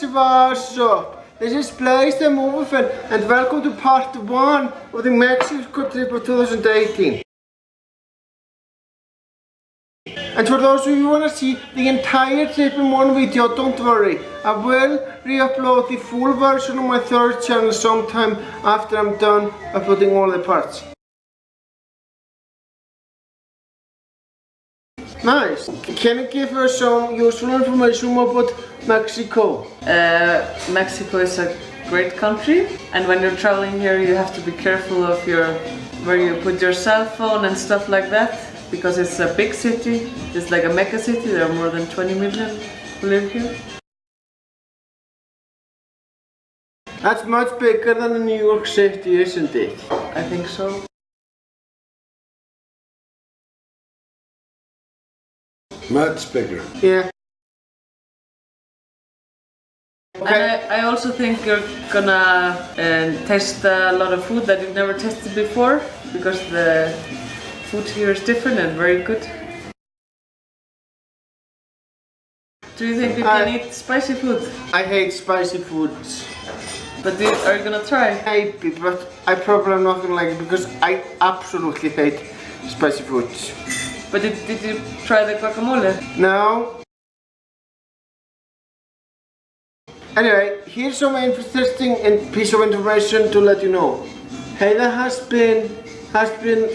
what's up? This is Blaze the Movie Fan and welcome to part 1 of the Mexico trip of 2018. And for those of you who want to see the entire trip in one video, don't worry. I will re-upload the full version on my third channel sometime after I'm done uploading all the parts. Nice. Can you give us some useful information about Mexico? Mexico is a great country, and when you're traveling here you have to be careful of where you put your cell phone and stuff like that, because it's a big city. It's like a mega city. There are more than 20 million who live here. That's much bigger than New York City, isn't it? I think so. Much bigger. Yeah. Okay. And I also think you're gonna taste a lot of food that you've never tasted before, because the food here is different and very good. Do you think you can eat spicy food? I hate spicy foods. But are you gonna try? Maybe, but I probably am not gonna like it because I absolutely hate spicy foods. But did you try the guacamole? No. Anyway, here's some interesting piece of information to let you know. Heiða has been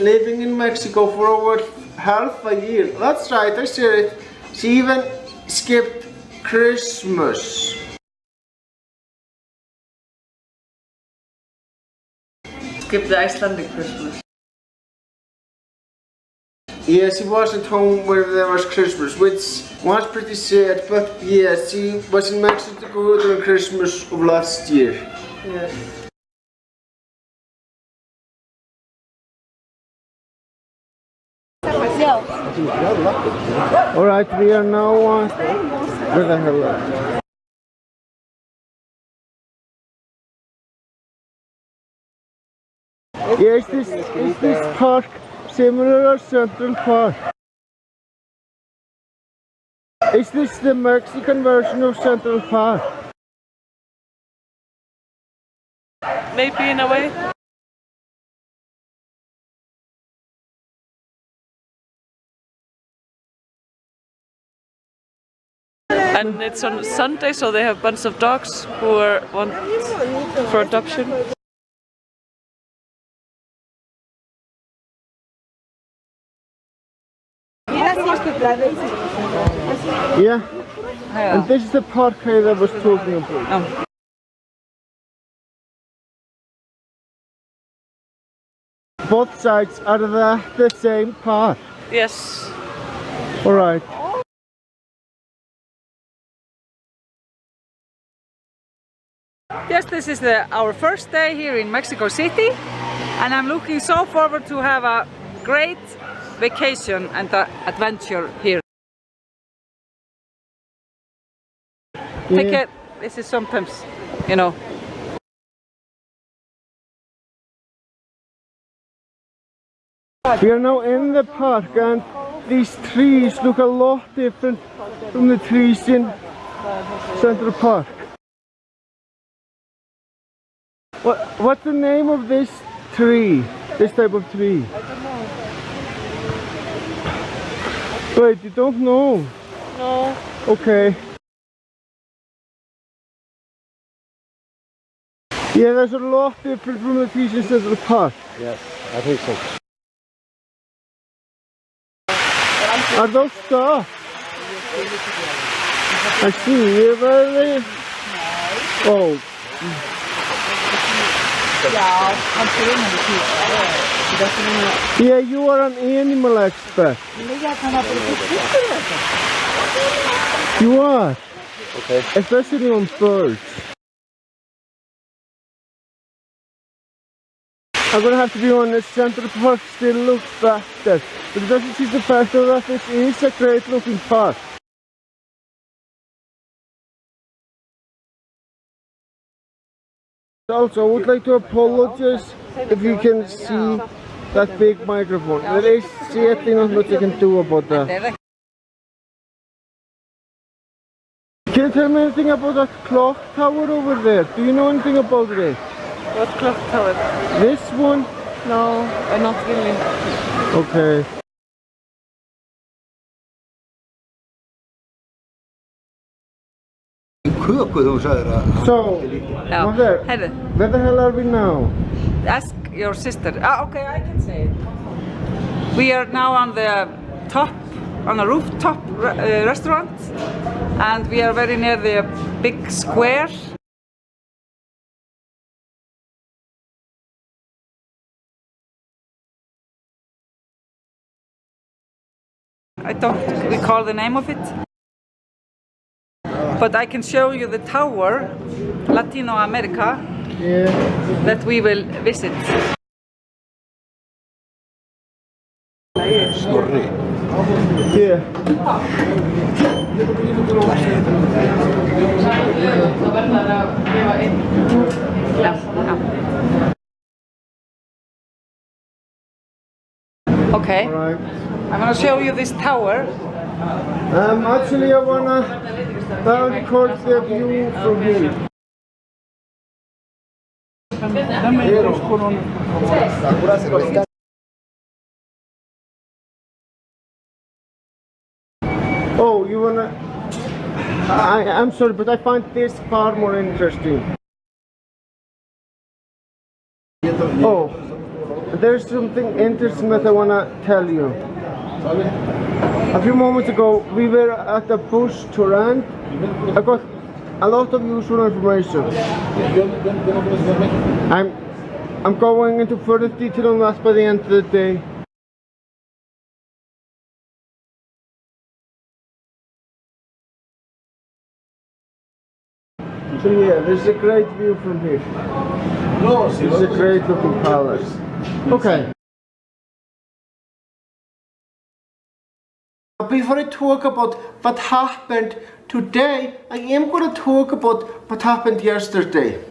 living in Mexico for over half a year. That's right, I said it. She even skipped Christmas. Skip the Icelandic Christmas. Yeah, she wasn't home where there was Christmas, which was pretty sad, but yeah, she was in Mexico during Christmas of last year. Yeah. Alright, we are now where the hell are we? Yeah, is this park similar to Central Park? Is this the Mexican version of Central Park? Maybe in a way. And it's on Sunday, so they have a bunch of dogs who want for adoption. Yeah, and this is the park I was talking about. Both sides, are that the same park? Yes. Alright. Yes, this is our first day here in Mexico City, and I'm looking so forward to have a great vacation and adventure here. Take care. This is sometimes, you know. We are now in the park and these trees look a lot different from the trees in Central Park. What's the name of this tree? This type of tree? I don't know. Wait, you don't know? No. Okay. Yeah, there's a lot different from the trees in Central Park. Yes, I think so. Are those stuff? I see. Yeah, where are they? Oh. Yeah, you are an animal expert. You are. Okay. Especially on birds. I'm gonna have to be honest, Central Park still looks better. But it doesn't change the fact that it is a great looking park. Also, I would like to apologize if you can see that big microphone. There is sadly not much I can do about that. Can you tell me anything about that clock tower over there? Do you know anything about it? What clock tower? This one? No, not really. Okay. So, No. Mother, Heyrðu, where the hell are we now? Ask your sister. Ah, okay, I can say it. We are now on the top, on a rooftop restaurant, and we are very near the big square. I don't recall the name of it, but I can show you the tower, Latino America, Yeah. that we will visit. Snorri. Yeah. Okay, Alright. I'm gonna show you this tower. Actually, I wanna record the view from here. Oh, you wanna? I'm sorry, but I find this far more interesting. Oh, there's something interesting that I wanna tell you. A few moments ago, we were at a bus tour and I got a lot of useful information. I'm going into further detail on that by the end of the day. So yeah, this is a great view from here. This is a great looking palace. Okay. Before I talk about what happened today, I am going to talk about what happened yesterday.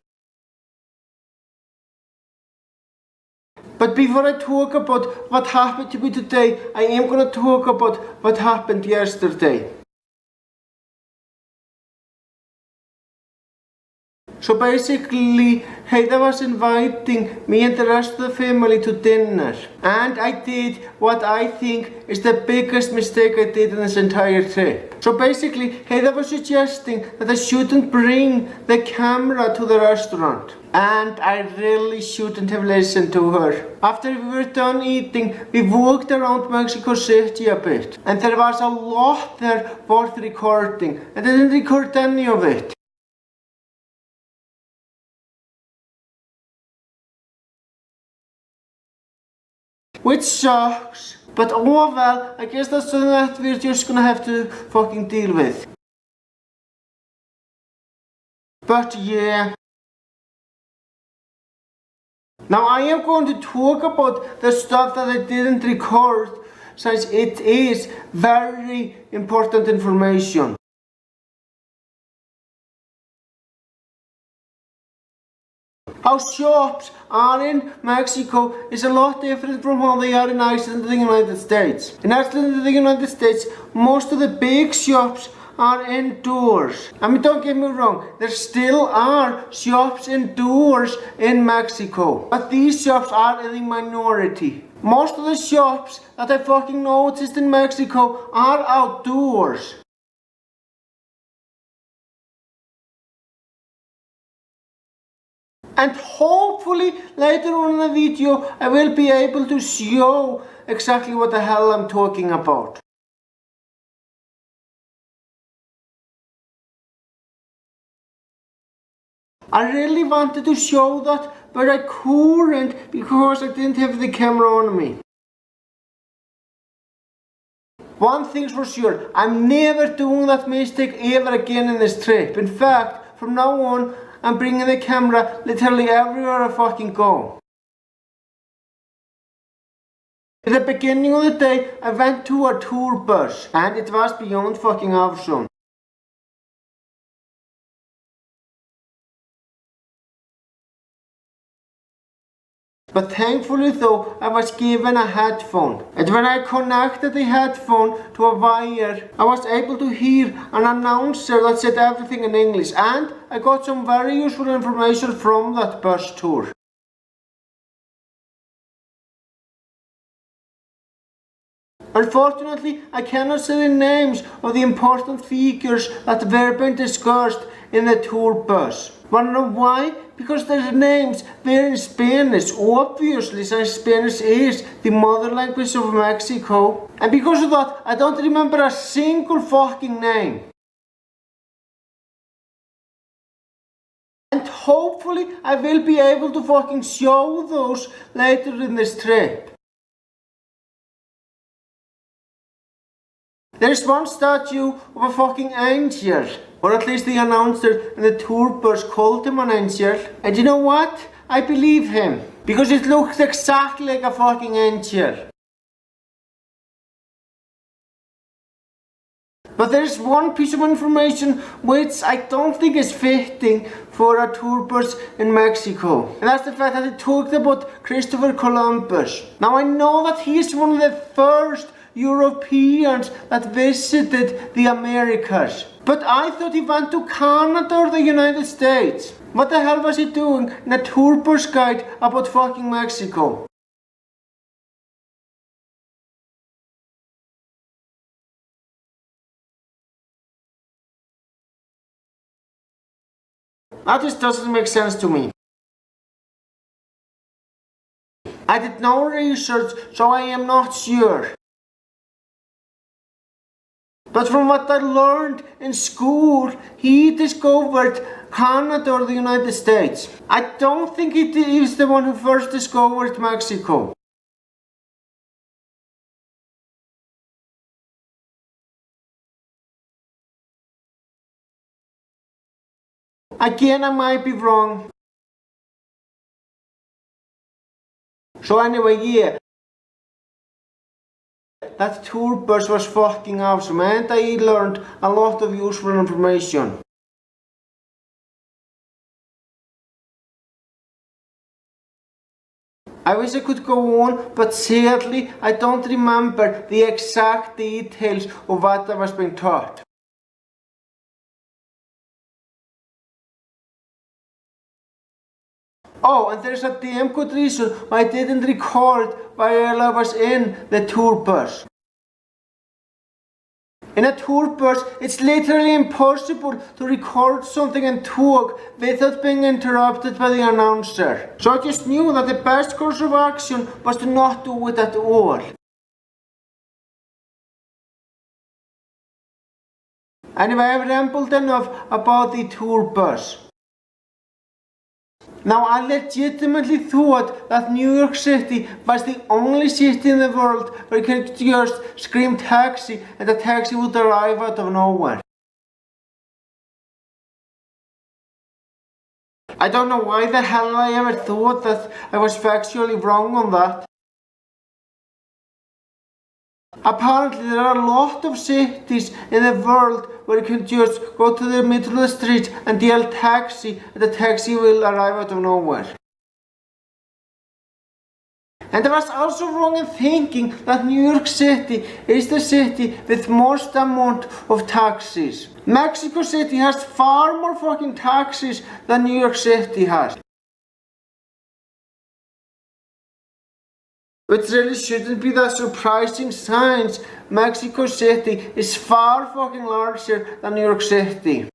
But before I talk about what happened to me today, I am going to talk about what happened yesterday. So basically, Heida was inviting me and the rest of the family to dinner. And I did what I think is the biggest mistake I did in this entire trip. So basically, Heida was suggesting that I shouldn't bring the camera to the restaurant. And I really shouldn't have listened to her. After we were done eating, we walked around Mexico City a bit. And there was a lot there worth recording. I didn't record any of it. Which sucks, but oh well, I guess that's something that we're just gonna have to fucking deal with. But yeah. Now I am going to talk about the stuff that I didn't record, since it is very important information. How shops are in Mexico is a lot different from how they are in Iceland and the United States. In Iceland and the United States, most of the big shops are indoors. I mean, don't get me wrong, there still are shops indoors in Mexico. But these shops are in the minority. Most of the shops that I fucking noticed in Mexico are outdoors. And hopefully later on in the video I will be able to show exactly what the hell I'm talking about. I really wanted to show that, but I couldn't because I didn't have the camera on me. One thing's for sure, I'm never doing that mistake ever again in this trip. In fact, from now on, I'm bringing the camera literally everywhere I fucking go. At the beginning of the day, I went to a tour bus and it was beyond fucking awesome. But thankfully though, I was given a headphone. And when I connected the headphone to a wire, I was able to hear an announcer that said everything in English. And I got some very useful information from that bus tour. Unfortunately, I cannot say the names of the important figures that were being discussed in the tour bus. Wanna know why? Because their names were in Spanish, obviously, since Spanish is the mother language of Mexico. And because of that, I don't remember a single fucking name. And hopefully, I will be able to fucking show those later in this trip. There's one statue of a fucking angel, or at least the announcer in the tour bus called him an angel. And you know what? I believe him, because it looks exactly like a fucking angel. But there's one piece of information which I don't think is fitting for a tour bus in Mexico. And that's the fact that they talked about Christopher Columbus. Now I know that he is one of the first Europeans that visited the Americas. But I thought he went to Canada or the United States. What the hell was he doing in a tour bus guide about fucking Mexico? That just doesn't make sense to me. I did no research, so I am not sure. But from what I learned in school, he discovered Canada or the United States. I don't think he is the one who first discovered Mexico. Again, I might be wrong. So anyway, yeah. That tour bus was fucking awesome and I learned a lot of useful information. I wish I could go on, but sadly I don't remember the exact details of what I was being taught. Oh, and there's a damn good reason why I didn't record while I was in the tour bus. In a tour bus, it's literally impossible to record something and talk without being interrupted by the announcer. So I just knew that the best course of action was to not do it at all. Anyway, I've rambled enough about the tour bus. Now, I legitimately thought that New York City was the only city in the world where you could just scream taxi and the taxi would arrive out of nowhere. I don't know why the hell I ever thought that I was factually wrong on that. Apparently there are a lot of cities in the world where you can just go to the middle of the street and yell taxi and the taxi will arrive out of nowhere. And I was also wrong in thinking that New York City is the city with most amount of taxis. Mexico City has far more fucking taxis than New York City has. Which really shouldn't be that surprising since Mexico City is far fucking larger than New York City.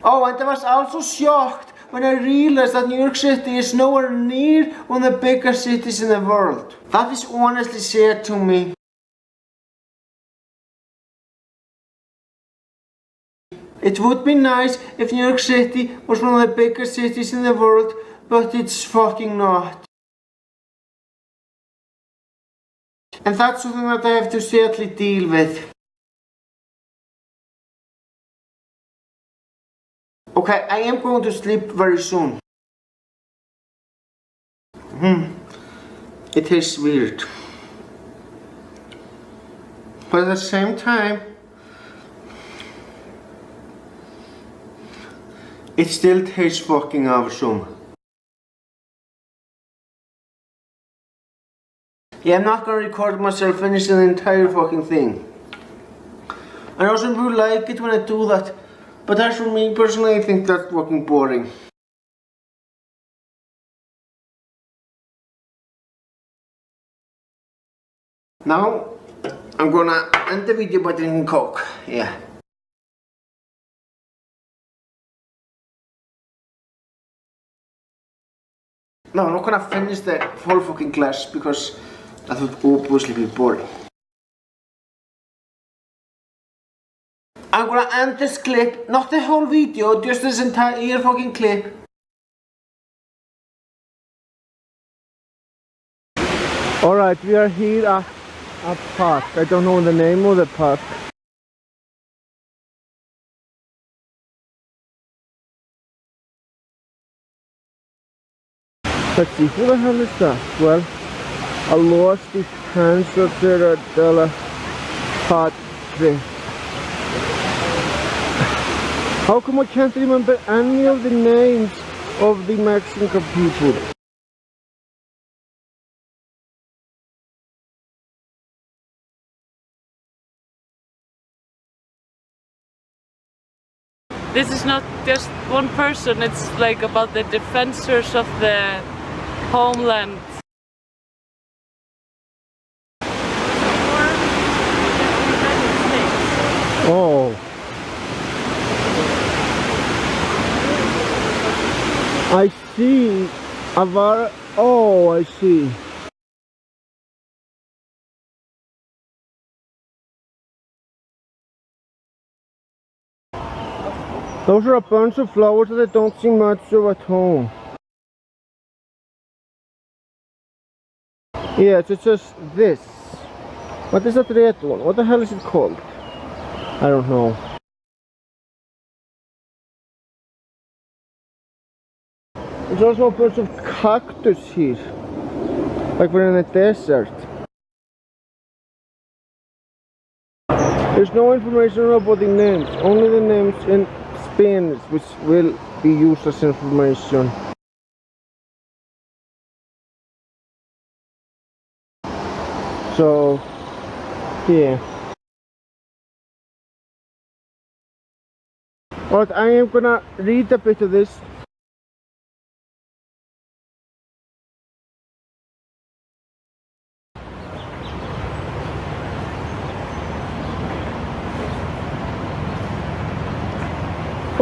Oh, and I was also shocked when I realized that New York City is nowhere near one of the biggest cities in the world. That is honestly sad to me. It would be nice if New York City was one of the biggest cities in the world, but it's fucking not. And that's something that I have to sadly deal with. Okay, I am going to sleep very soon. It is weird. But at the same time, It still tastes fucking awesome. Yeah, I'm not gonna record myself finishing the entire fucking thing. I know some people like it when I do that, but as for me personally, I think that's fucking boring. Now, I'm gonna end the video by drinking Coke. Yeah. No, I'm not gonna finish the whole fucking glass because that would obviously be boring. I'm gonna end this clip, not the whole video, just this entire fucking clip. Alright, we are here at a park. I don't know the name of the park. Let's see, who the hell is that? Well, I lost the answer to the Padre. How come I can't remember any of the names of the Mexican people? This is not just one person, it's like about the defenders of the homeland. Oh. I see. Oh, I see. Those are a bunch of flowers that I don't see much of at home. Yes, it's just this. What is that red one? What the hell is it called? I don't know. There's also a bunch of cactus here. Like we're in a desert. There's no information about the names, only the names in Spanish, which will be used as information. So, yeah. Alright, I am gonna read a bit of this.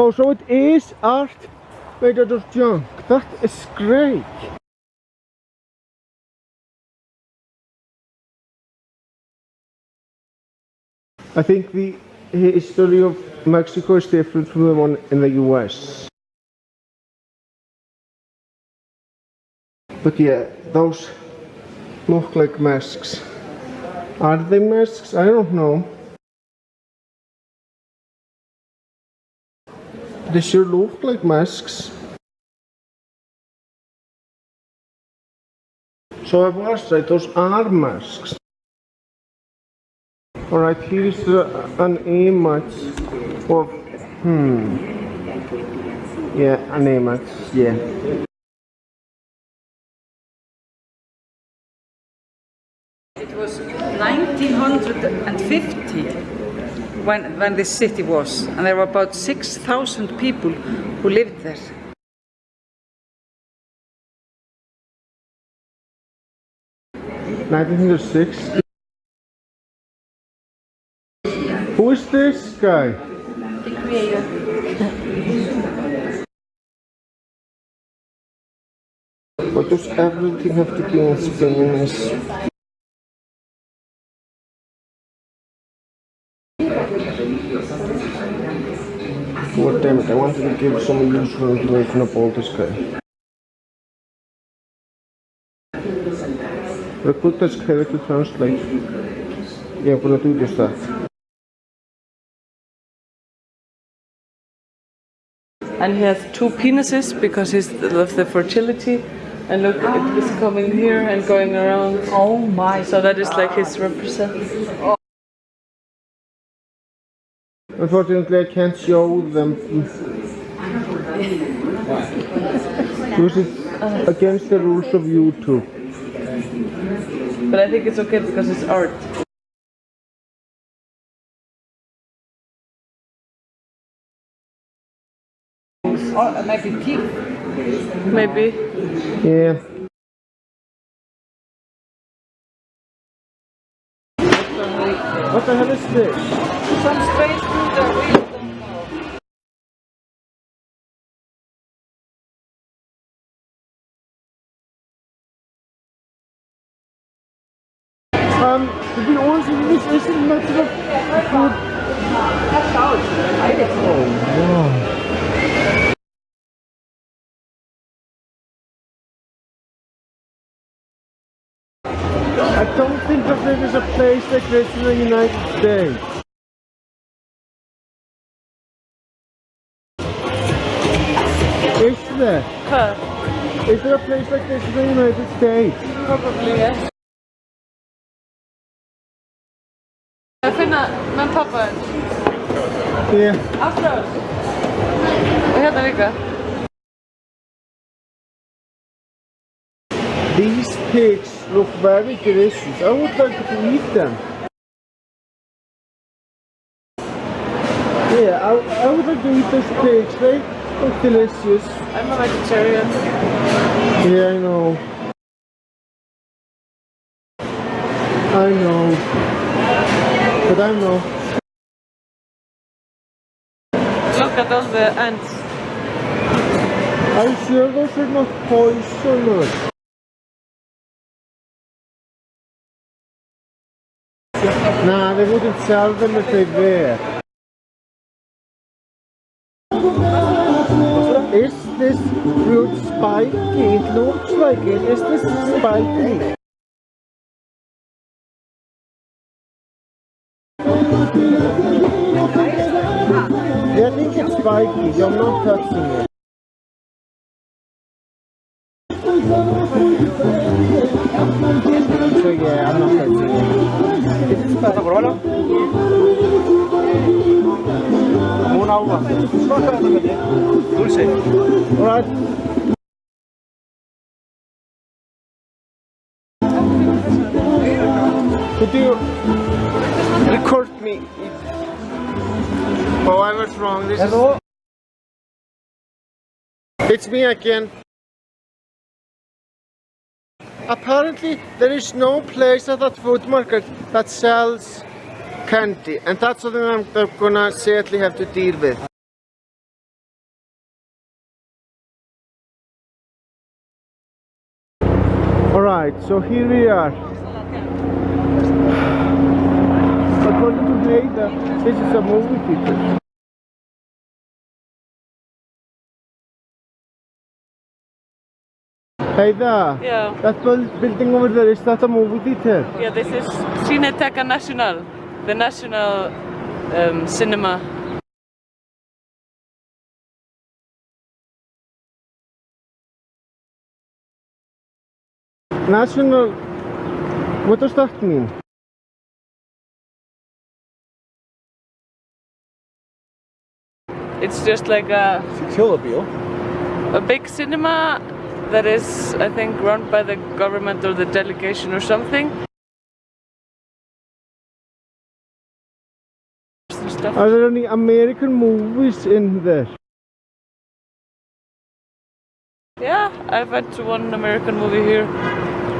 Oh, so it is art made out of junk. That is great. I think the history of Mexico is different from the one in the US. But yeah, those look like masks. Are they masks? I don't know. They sure look like masks. So I was right, those are masks. Alright, here is an image of, yeah, an image, yeah. It was 1950 when this city was, and there were about 6,000 people who lived there. $1906. Who is this guy? The creator. But does everything have to be in Spanish? God damn it, I wanted to give some useful information about this guy. Recruit this guy to translate. Yeah, I'm gonna do just that. And he has two penises because he's of the fertility. And look, it is coming here and going around. Oh my. So that is like his representative. Unfortunately, I can't show them. Because it's against the rules of YouTube. But I think it's okay because it's art. Or maybe teeth. Maybe. Yeah. What the hell is this? Some strange food that we don't know. To be honest with you, this isn't much of a food. Oh, wow. I don't think that there is a place like this in the United States. Is there? Huh. Is there a place like this in the United States? Probably, yes. Jag finner, men pappa, Yeah. Astros. Vad heter vilka? These pigs look very delicious. I would like to eat them. Yeah, I would like to eat these pigs. They look delicious. I'm a vegetarian. Yeah, I know. I know. But I know. Look at all the ants. Are you sure those are not poisonous? Nah, they wouldn't sell them if they were. Is this fruit spiky? It looks like it. Is this spiky? Yeah, I think it's spiky. I'm not touching it. So yeah, I'm not touching it. Is it spiky? Como una uva. Dulce. Alright. Could you record me? Oh, I was wrong. This Hello? It's me again. Apparently, there is no place at that food market that sells candy, and that's something I'm gonna sadly have to deal with. Alright, so here we are. According to Heida, this is a movie theater. Heida, Yeah. that building over there, is that a movie theater? Yeah, this is Cineteca Nacional, the national cinema. National, what does that mean? It's just like a big cinema that is, I think, run by the government or the delegation or something. Are there any American movies in there? Yeah, I went to one American movie here,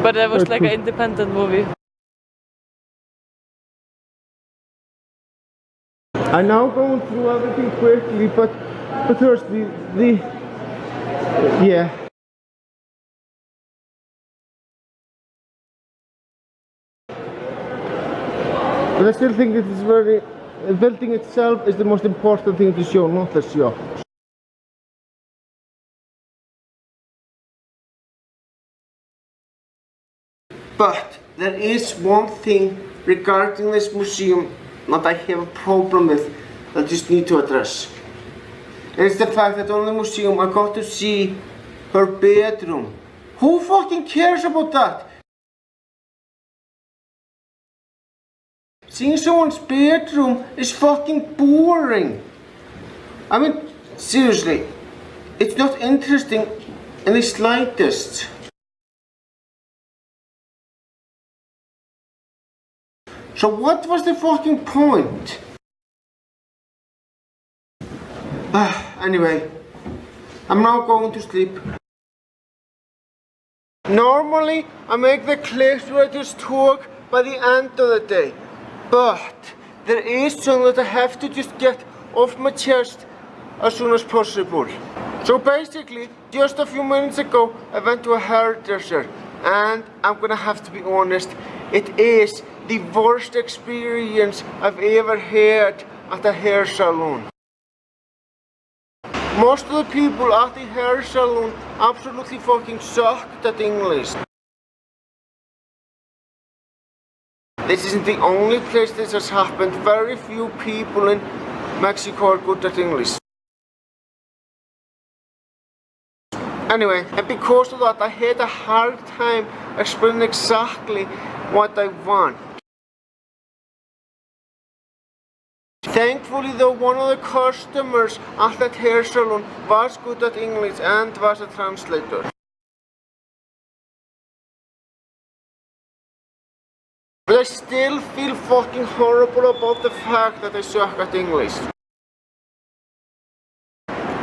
but it was like an independent movie. I'm now going through everything quickly, but first yeah. But I still think it is very, the building itself is the most important thing to show, not the shop. But there is one thing regarding this museum that I have a problem with that I just need to address. It's the fact that on the museum I got to see her bedroom. Who fucking cares about that? Seeing someone's bedroom is fucking boring. I mean, seriously. It's not interesting in the slightest. So what was the fucking point? Anyway, I'm now going to sleep. Normally, I make the clips where I just talk by the end of the day. But there is something that I have to just get off my chest as soon as possible. So basically, just a few minutes ago, I went to a hairdresser, and I'm gonna have to be honest, it is the worst experience I've ever had at a hair salon. Most of the people at the hair salon absolutely fucking sucked at English. This isn't the only place this has happened. Very few people in Mexico are good at English. Anyway, and because of that, I had a hard time explaining exactly what I want. Thankfully though, one of the customers at that hair salon was good at English and was a translator. But I still feel fucking horrible about the fact that I suck at English.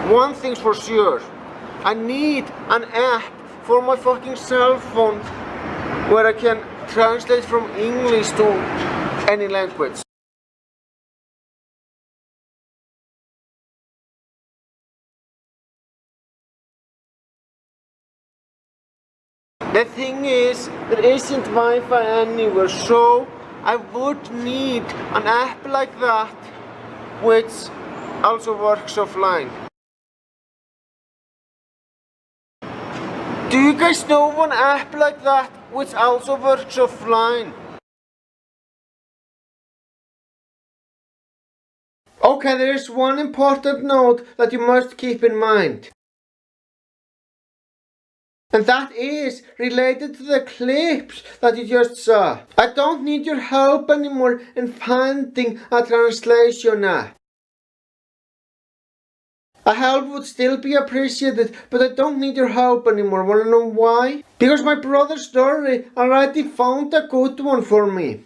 One thing's for sure, I need an app for my fucking cell phone where I can translate from English to any language. The thing is, there isn't Wi-Fi anywhere, so I would need an app like that, which also works offline. Do you guys know of an app like that, which also works offline? Okay, there is one important note that you must keep in mind. And that is related to the clips that you just saw. I don't need your help anymore in finding a translation app. A help would still be appreciated, but I don't need your help anymore. Wanna know why? Because my brother Story already found a good one for me.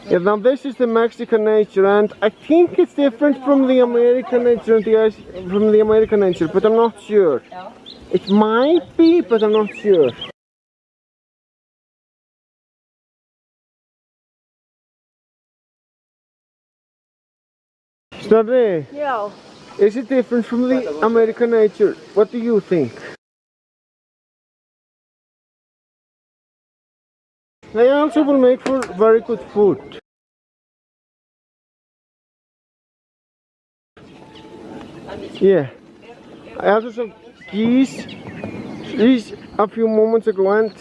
Yeah, now this is the Mexican nature, and I think it's different from the American nature but I'm not sure. It might be, but I'm not sure. Snorri, Yeah. is it different from the American nature? What do you think? They also will make for very good food. Yeah, I also saw geese a few moments ago, and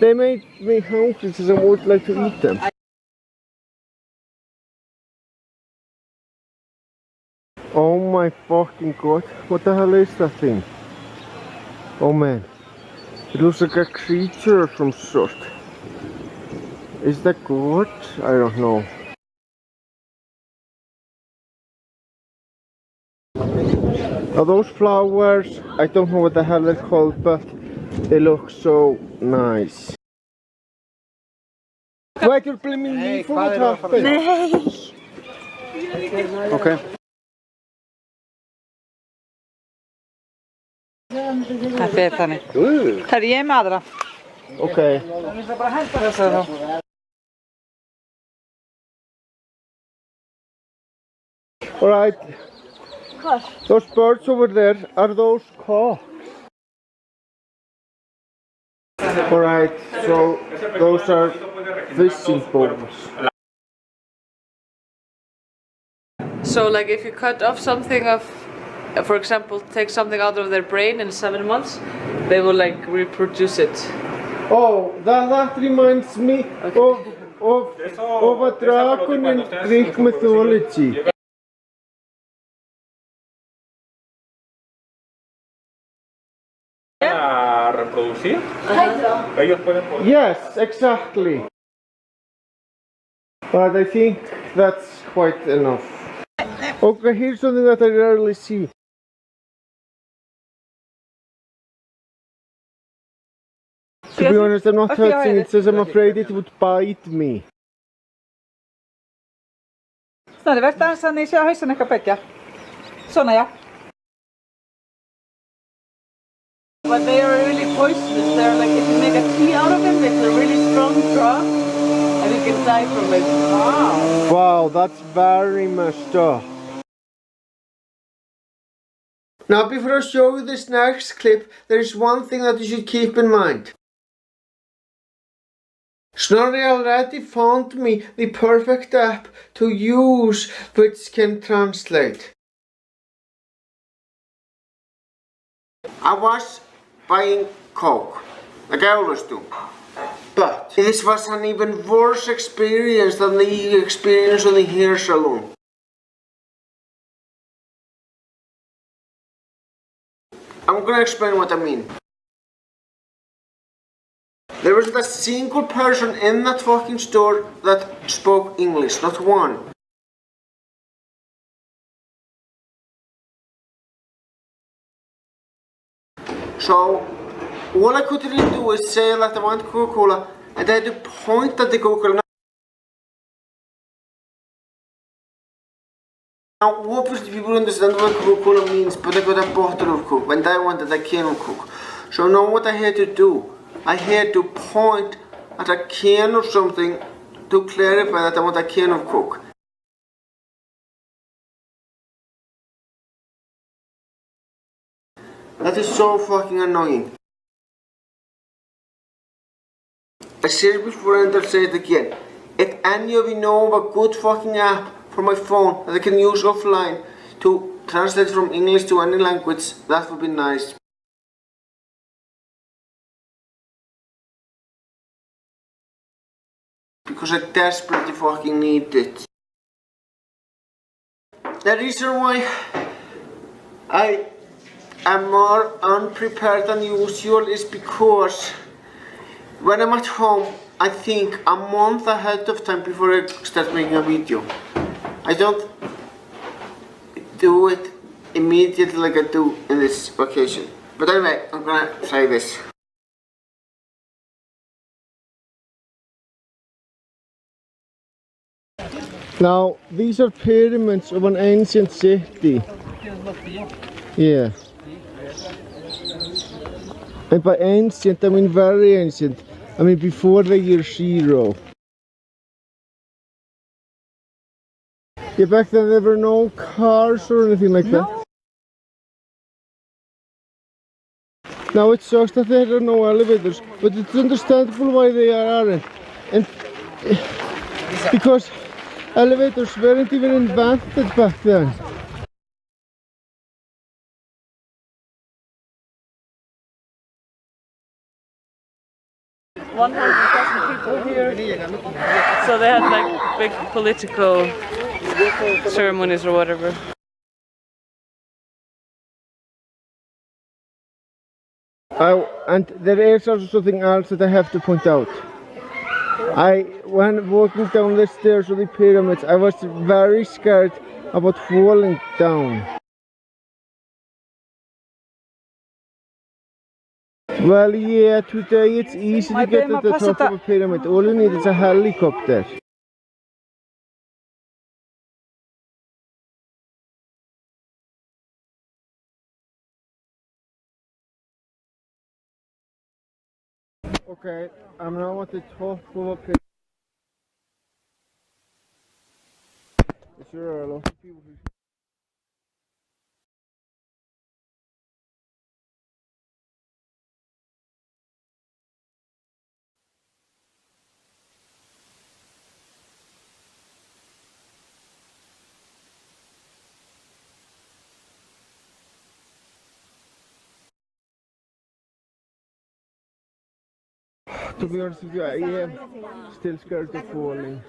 they made me hungry, so I would like to eat them. Oh my fucking god, what the hell is that thing? Oh man, it looks like a creature of some sort. Is that good? I don't know. Now those flowers, I don't know what the hell they're called, but they look so nice. Wait, you're blaming me for what happened? Okay. Það fer þannig. Það er ég með aðra. Okay. Þannig að bara henda þessa þá. Alright. Those birds over there, are those cocks? Alright, so those are fishing poles. So like if you cut off something of, for example, take something out of their brain in 7 months, they will like reproduce it. Oh, that reminds me of a dragon in Greek mythology. Reproducir, ellos pueden poner. Yes, exactly. But I think that's quite enough. Okay, here's something that I rarely see. To be honest, I'm not Okay, touching it, says I'm afraid it would bite me. Snorri, verð dansa þannig sé að hausin eitthvað begja. Svona, já. But they are really poisonous. They're like, if you make a tea out of them, it's a really strong drug, and you can die from it. Wow. Wow, that's very messed up. Now, before I show you this next clip, there is one thing that you should keep in mind. Snorri already found me the perfect app to use which can translate. I was buying Coke, like I always do. But this was an even worse experience than the experience on the hair salon. I'm gonna explain what I mean. There wasn't a single person in that fucking store that spoke English, not one. So, all I could really do is say that I want Coca-Cola, and I had to point at the Coca-Cola. Now, obviously people understand what Coca-Cola means, but I got a bottle of Coke, and I wanted a can of Coke. So now what I had to do, I had to point at a can or something to clarify that I want a can of Coke. That is so fucking annoying. I said it before and I'll say it again. If any of you know of a good fucking app for my phone that I can use offline to translate from English to any language, that would be nice. Because I desperately fucking need it. The reason why I am more unprepared than usual is because when I'm at home, I think a month ahead of time before I start making a video. I don't do it immediately like I do in this occasion. But anyway, I'm gonna try this. Now, these are pyramids of an ancient city. Yeah. And by ancient, I mean very ancient. I mean before the year 0. Yeah, back then there were no cars or anything like that. Now it sucks that there are no elevators, but it's understandable why they aren't. And because elevators weren't even invented back then. People here, so they had like big political ceremonies or whatever. And there is also something else that I have to point out. When walking down the stairs of the pyramids, I was very scared about falling down. Well, yeah, today it's easy to get to the top of a pyramid. All you need is a helicopter. Okay, I'm now at the top of a pyramid. There are a lot of people who... To be honest with you, I am still scared of falling.